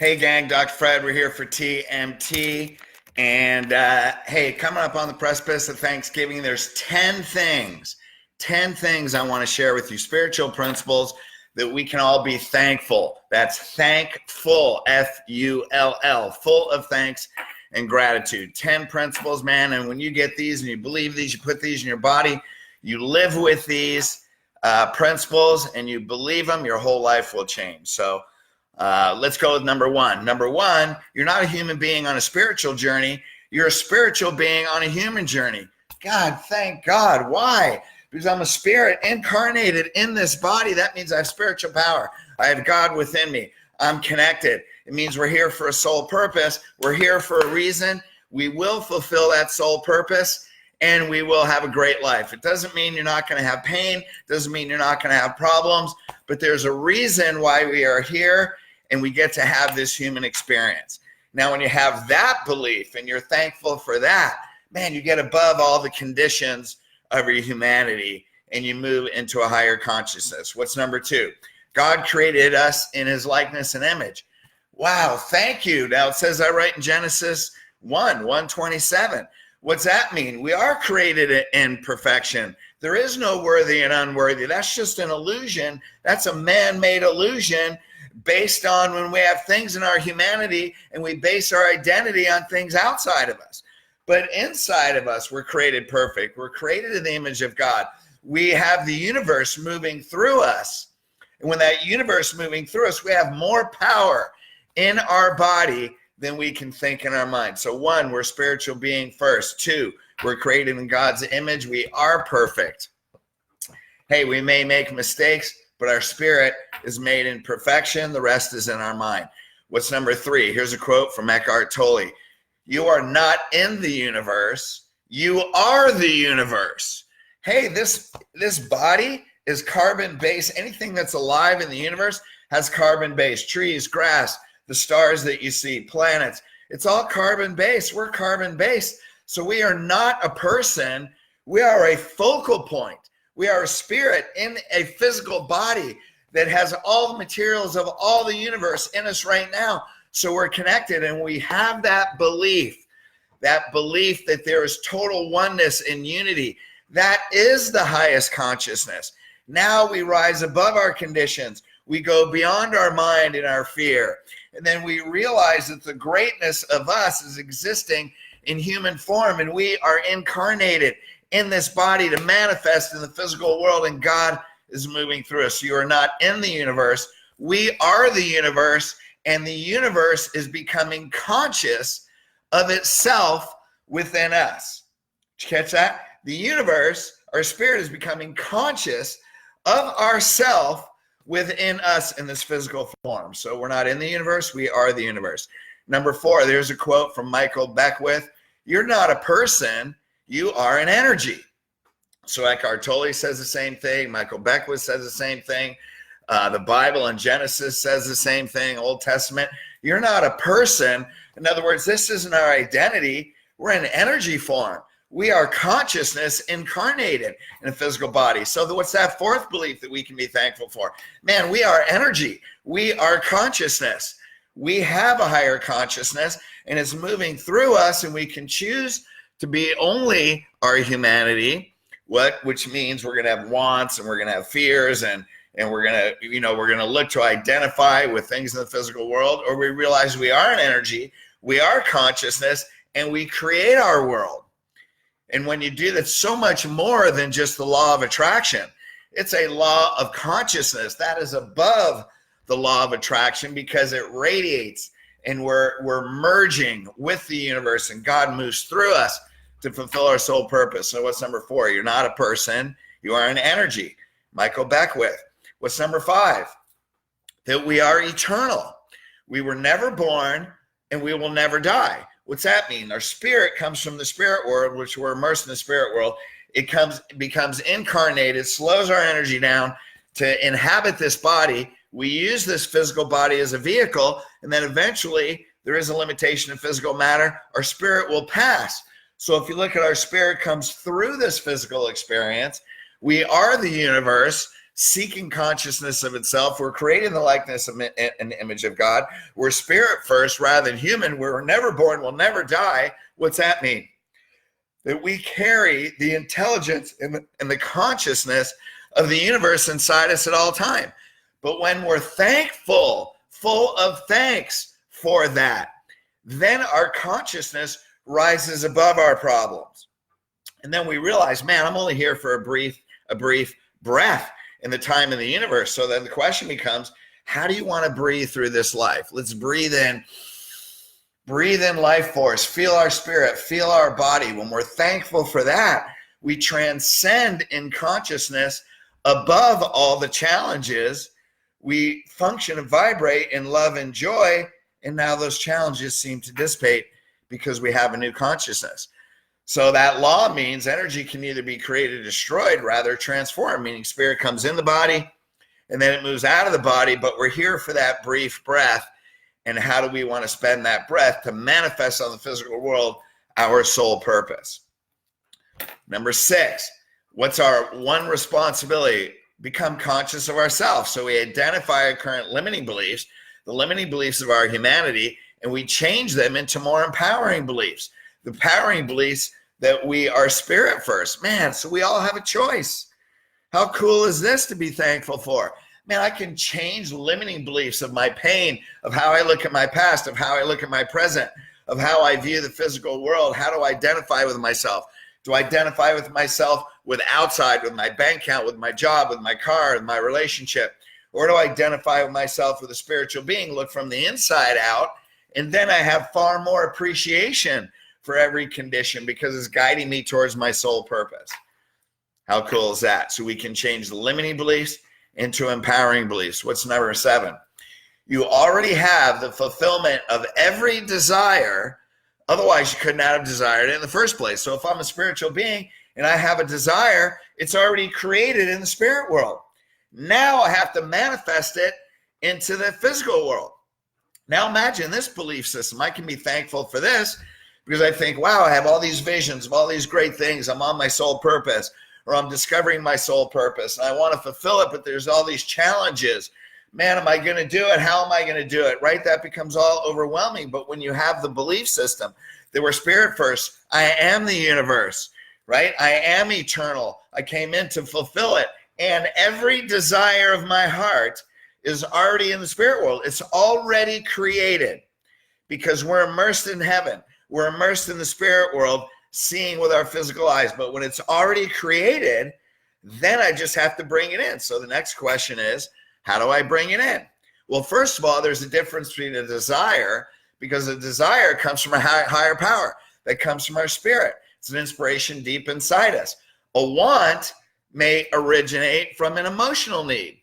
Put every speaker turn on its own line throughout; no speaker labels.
Hey gang, Dr. Fred, we're here for TMT. And hey, coming up on the precipice of Thanksgiving, there's 10 things I want to share with you, spiritual principles that we can all be thankful. That's thankful, F-U-L-L, full of thanks and gratitude. 10 principles, man. And when you get these and you believe these, you put these in your body, you live with these principles and you believe them, your whole life will change. So let's go with number one. Number one, you're not a human being on a spiritual journey. You're a spiritual being on a human journey. God, thank God. Why? Because I'm a spirit incarnated in this body. That means I have spiritual power. I have God within me. I'm connected. It means we're here for a soul purpose. We're here for a reason. We will fulfill that soul purpose and we will have a great life. It doesn't mean you're not going to have pain. It doesn't mean you're not going to have problems, but there's a reason why we are here and we get to have this human experience. Now, when you have that belief and you're thankful for that, man, you get above all the conditions of your humanity and you move into a higher consciousness. What's number two? God created us in his likeness and image. Wow, thank you. Now it says that right in Genesis 1:127. What's that mean? We are created in perfection. There is no worthy and unworthy. That's just an illusion. That's a man-made illusion based on when we have things in our humanity and we base our identity on things outside of us. But inside of us, we're created perfect. We're created in the image of God. We have the universe moving through us. And when that universe moving through us, we have more power in our body than we can think in our mind. So one, we're a spiritual being first. Two, we're created in God's image. We are perfect. Hey, we may make mistakes, but our spirit is made in perfection. The rest is in our mind. What's number three? Here's a quote from H.E.A.L.E.D. You are not in the universe. You are the universe. Hey, this body is carbon-based. Anything that's alive in the universe has carbon-based. Trees, grass, the stars that you see, planets. It's all carbon-based. We're carbon-based. So we are not a person. We are a focal point. We are a spirit in a physical body that has all the materials of all the universe in us right now. So we're connected and we have that belief that there is total oneness and unity. That is the highest consciousness. Now we rise above our conditions. We go beyond our mind and our fear. And then we realize that the greatness of us is existing in human form and we are incarnated in this body to manifest in the physical world, and God is moving through us. You are not in the universe. We are the universe, and the universe is becoming conscious of itself within us. Did you catch that? The universe, our spirit, is becoming conscious of ourself within us in this physical form. So we're not in the universe. We are the universe. Number four, there's a quote from Michael Beckwith. You're not a person. You are an energy. So Eckhart Tolle says the same thing. Michael Beckwith says the same thing. The Bible in Genesis says the same thing. Old Testament. You're not a person. In other words, this isn't our identity. We're in energy form. We are consciousness incarnated in a physical body. So what's that fourth belief that we can be thankful for? Man, we are energy. We are consciousness. We have a higher consciousness and it's moving through us, and we can choose to be only our humanity, which means we're going to have wants and we're going to have fears and we're going to look to identify with things in the physical world, or we realize we are an energy, we are consciousness, and we create our world. And when you do that, so much more than just the law of attraction. It's a law of consciousness that is above the law of attraction because it radiates and we're merging with the universe, and God moves through us to fulfill our soul purpose. So what's number four? You're not a person. You are an energy. Michael Beckwith. What's number five? That we are eternal. We were never born and we will never die. What's that mean? Our spirit comes from the spirit world, which we're immersed in the spirit world. It becomes incarnated, slows our energy down to inhabit this body. We use this physical body as a vehicle, and then eventually there is a limitation of physical matter. Our spirit will pass. So if you look at our spirit comes through this physical experience, we are the universe. seeking consciousness of itself. We're creating the likeness and image of God. We're spirit first rather than human. We're never born, we'll never die. What's that mean? That we carry the intelligence and the consciousness of the universe inside us at all time. But when we're thankful, full of thanks for that, then our consciousness rises above our problems. And then we realize, man, I'm only here for a brief breath in the time in the universe. So then the question becomes, how do you want to breathe through this life? Let's breathe in life force, feel our spirit, feel our body. When we're thankful for that, we transcend in consciousness above all the challenges. We function and vibrate in love and joy. And now those challenges seem to dissipate because we have a new consciousness. So that law means energy can either be created or destroyed, rather transformed, meaning spirit comes in the body and then it moves out of the body. But we're here for that brief breath. And how do we want to spend that breath to manifest on the physical world our soul purpose? Number 6, what's our one responsibility? Become conscious of ourselves. So we identify our current limiting beliefs, the limiting beliefs of our humanity, and we change them into more empowering beliefs. The empowering beliefs that we are spirit first. Man, so we all have a choice. How cool is this to be thankful for? Man, I can change limiting beliefs of my pain, of how I look at my past, of how I look at my present, of how I view the physical world. How do I identify with myself? Do I identify with myself with outside, with my bank account, with my job, with my car, with my relationship? Or do I identify with myself with a spiritual being, look from the inside out, and then I have far more appreciation for every condition because it's guiding me towards my soul purpose. How cool is that? So we can change the limiting beliefs into empowering beliefs. What's number 7? You already have the fulfillment of every desire. Otherwise, you could not have desired it in the first place. So if I'm a spiritual being and I have a desire, it's already created in the spirit world. Now I have to manifest it into the physical world. Now imagine this belief system. I can be thankful for this because I think, wow, I have all these visions of all these great things. I'm on my soul purpose, or I'm discovering my soul purpose and I want to fulfill it, but there's all these challenges. Man, am I going to do it? How am I going to do it? Right? That becomes all overwhelming. But when you have the belief system that we're spirit first, I am the universe, right? I am eternal. I came in to fulfill it. And every desire of my heart is already in the spirit world. It's already created because we're immersed in heaven. We're immersed in the spirit world, seeing with our physical eyes. But when it's already created, then I just have to bring it in. So the next question is, how do I bring it in? Well, first of all, there's a difference between a desire, because a desire comes from a higher power that comes from our spirit. It's an inspiration deep inside us. A want may originate from an emotional need.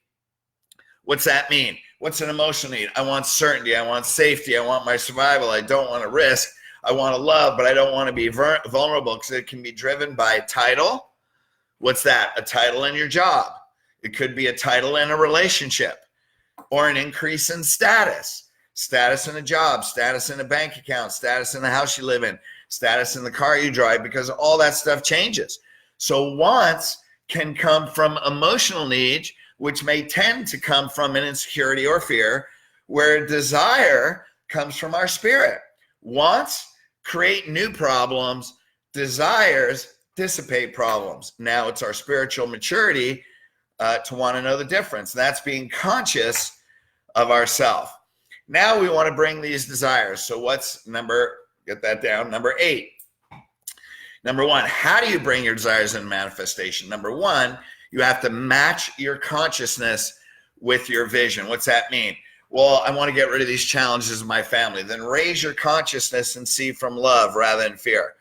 What's that mean? What's an emotional need? I want certainty. I want safety. I want my survival. I don't want to risk. I want to love, but I don't want to be vulnerable, because it can be driven by a title. What's that? A title in your job. It could be a title in a relationship, or an increase in status in a job, status in a bank account, status in the house you live in, status in the car you drive, because all that stuff changes. So wants can come from emotional needs, which may tend to come from an insecurity or fear, where desire comes from our spirit. Wants create new problems, desires dissipate problems. Now it's our spiritual maturity to want to know the difference. That's being conscious of ourself. Now we want to bring these desires. So what's get that down, number 8. Number 1, how do you bring your desires into manifestation? Number 1, you have to match your consciousness with your vision. What's that mean? Well, I want to get rid of these challenges in my family. Then raise your consciousness and see from love rather than fear.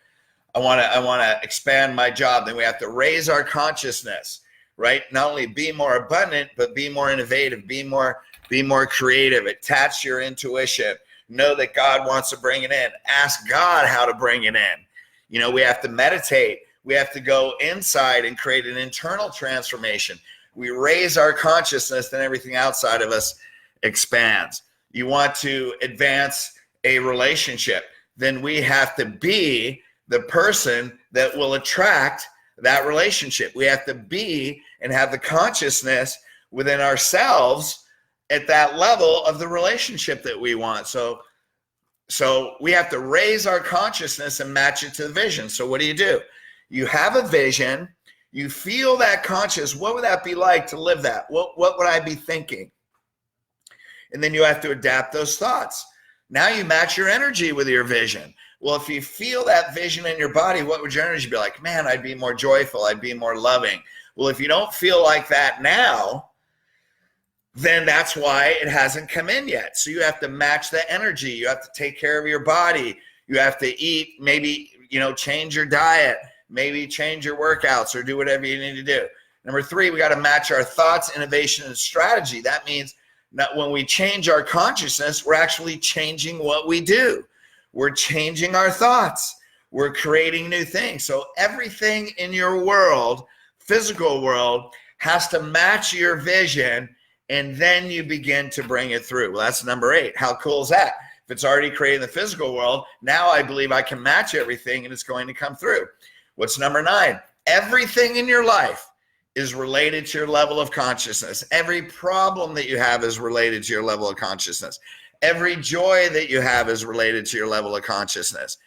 I want to expand my job. Then we have to raise our consciousness, right? Not only be more abundant, but be more innovative, be more creative. Attach your intuition. Know that God wants to bring it in. Ask God how to bring it in. You know, we have to meditate. We have to go inside and create an internal transformation. We raise our consciousness, then everything outside of us expands. You want to advance a relationship, then we have to be the person that will attract that relationship. We have to be and have the consciousness within ourselves at that level of the relationship that we want. So we have to raise our consciousness and match it to the vision. So what do? You have a vision, you feel that conscious. What would that be like to live that? What would I be thinking? And then you have to adapt those thoughts. Now you match your energy with your vision. Well, if you feel that vision in your body, what would your energy be like? Man, I'd be more joyful. I'd be more loving. Well, if you don't feel like that now, then that's why it hasn't come in yet. So you have to match the energy. You have to take care of your body. You have to eat, maybe, change your diet, maybe change your workouts or do whatever you need to do. Number 3, we got to match our thoughts, innovation, and strategy. That means that when we change our consciousness, we're actually changing what we do. We're changing our thoughts. We're creating new things. So everything in your world, physical world, has to match your vision, and then you begin to bring it through. Well, that's number 8. How cool is that? If it's already created in the physical world, now I believe I can match everything and it's going to come through. What's number 9? Everything in your life is related to your level of consciousness. Every problem that you have is related to your level of consciousness. Every joy that you have is related to your level of consciousness.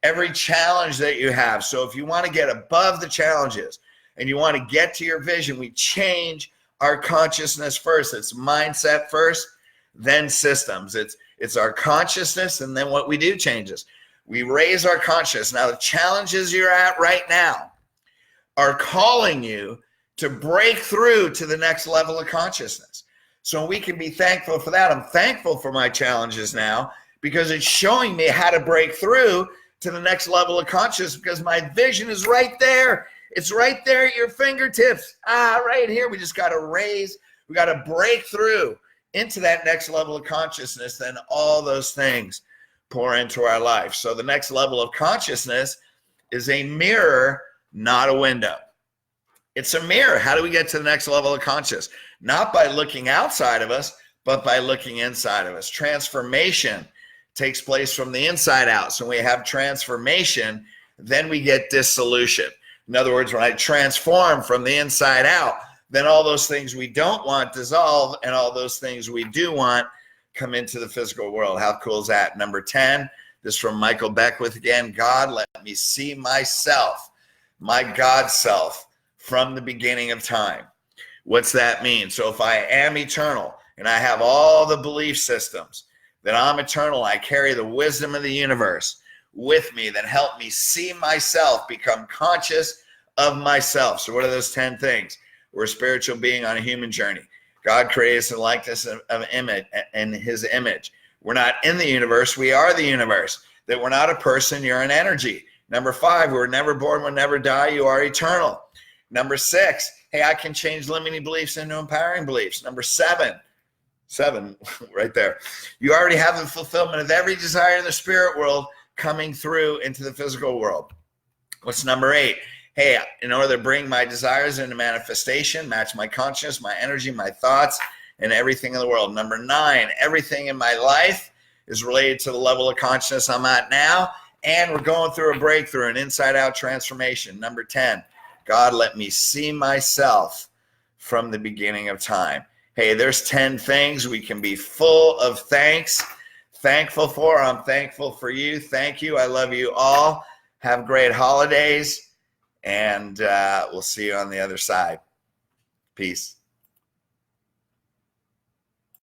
Every challenge that you have. So if you want to get above the challenges and you want to get to your vision, we change our consciousness first. It's mindset first, then systems. It's our consciousness, and then what we do changes. We raise our consciousness. Now, the challenges you're at right now are calling you to break through to the next level of consciousness. So we can be thankful for that. I'm thankful for my challenges now because it's showing me how to break through to the next level of consciousness, because my vision is right there. It's right there at your fingertips. Right here. We just got to raise. We got to break through into that next level of consciousness. Then all those things pour into our life. So the next level of consciousness is a mirror, not a window. It's a mirror. How do we get to the next level of consciousness? Not by looking outside of us, but by looking inside of us. Transformation takes place from the inside out. So when we have transformation, then we get dissolution. In other words, when I transform from the inside out, then all those things we don't want dissolve, and all those things we do want come into the physical world. How cool is that? Number 10, this is from Michael Beckwith again. God, let me see myself, my God self, from the beginning of time. What's that mean? So if I am eternal and I have all the belief systems that I'm eternal, I carry the wisdom of the universe with me, then help me see myself, become conscious of myself. So what are those 10 things? We're a spiritual being on a human journey. God created us in the likeness of image, in his image. We're not in the universe, we are the universe. That we're not a person, you're an energy. Number 5, we were never born, we'll never die, you are eternal. Number 6, hey, I can change limiting beliefs into empowering beliefs. Number 7, right there. You already have the fulfillment of every desire in the spirit world coming through into the physical world. What's number 8? Hey, in order to bring my desires into manifestation, match my consciousness, my energy, my thoughts, and everything in the world. Number 9, everything in my life is related to the level of consciousness I'm at now, and we're going through a breakthrough, an inside-out transformation. Number 10, God, let me see myself from the beginning of time. Hey, there's 10 things we can be full of thankful for. I'm thankful for you. Thank you. I love you all. Have great holidays, and we'll see you on the other side. Peace.